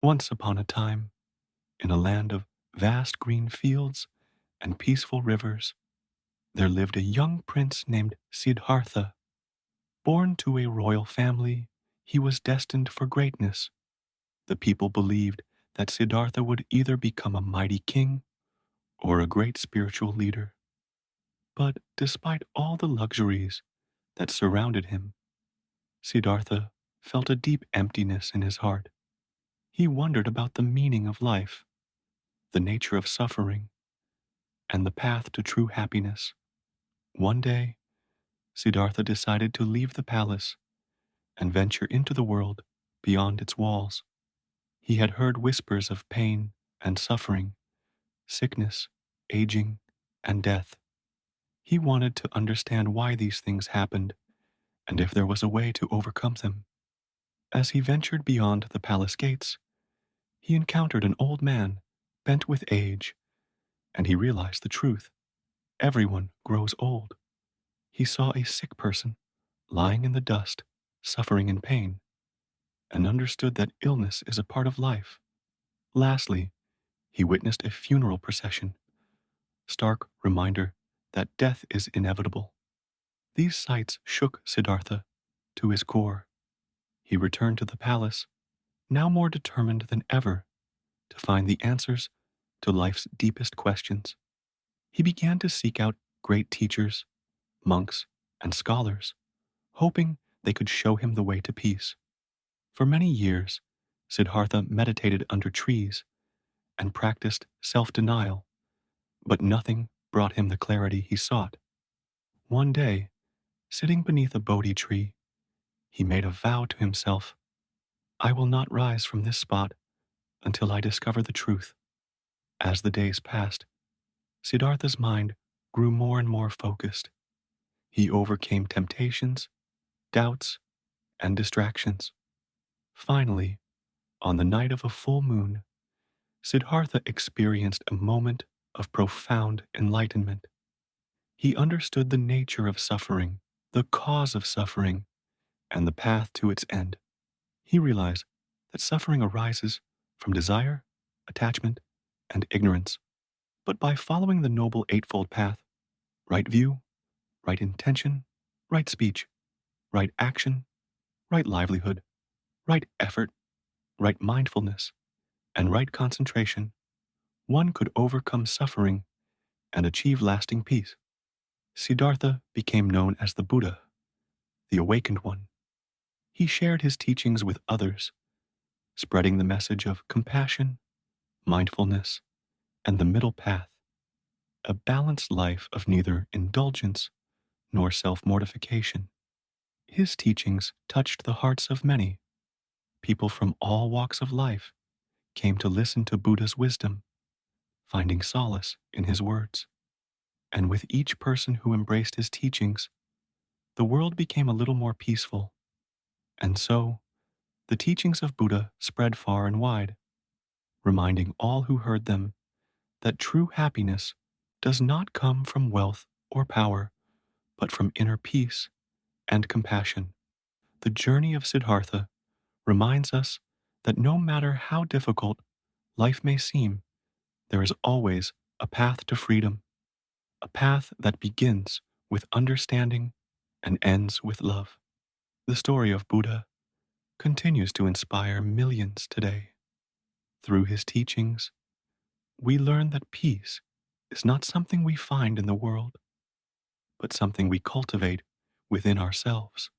Once upon a time, in a land of vast green fields and peaceful rivers, there lived a young prince named Siddhartha. Born to a royal family, he was destined for greatness. The people believed that Siddhartha would either become a mighty king or a great spiritual leader. But despite all the luxuries that surrounded him, Siddhartha felt a deep emptiness in his heart. He wondered about the meaning of life, the nature of suffering, and the path to true happiness. One day, Siddhartha decided to leave the palace and venture into the world beyond its walls. He had heard whispers of pain and suffering, sickness, aging, and death. He wanted to understand why these things happened and if there was a way to overcome them. As he ventured beyond the palace gates, he encountered an old man bent with age, and he realized the truth. Everyone grows old. He saw a sick person lying in the dust, suffering in pain, and understood that illness is a part of life. Lastly, he witnessed a funeral procession, stark reminder that death is inevitable. These sights shook Siddhartha to his core. He returned to the palace, now more determined than ever to find the answers to life's deepest questions. He began to seek out great teachers, monks, and scholars, hoping they could show him the way to peace. For many years, Siddhartha meditated under trees and practiced self denial, but nothing brought him the clarity he sought. One day, sitting beneath a Bodhi tree, he made a vow to himself: I will not rise from this spot until I discover the truth. As the days passed, Siddhartha's mind grew more and more focused. He overcame temptations, doubts, and distractions. Finally, on the night of a full moon, Siddhartha experienced a moment of profound enlightenment. He understood the nature of suffering, the cause of suffering, and the path to its end. He realized that suffering arises from desire, attachment, and ignorance. But by following the Noble Eightfold Path, right view, right intention, right speech, right action, right livelihood, right effort, right mindfulness, and right concentration, one could overcome suffering and achieve lasting peace. Siddhartha became known as the Buddha, the awakened one. He shared his teachings with others, spreading the message of compassion, mindfulness, and the middle path, a balanced life of neither indulgence nor self mortification. His teachings touched the hearts of many. People from all walks of life came to listen to Buddha's wisdom, finding solace in his words. And with each person who embraced his teachings, the world became a little more peaceful. And so, the teachings of Buddha spread far and wide, reminding all who heard them that true happiness does not come from wealth or power, but from inner peace and compassion. The journey of Siddhartha reminds us that no matter how difficult life may seem, there is always a path to freedom, a path that begins with understanding and ends with love. The story of Buddha continues to inspire millions today. Through his teachings, we learn that peace is not something we find in the world, but something we cultivate within ourselves.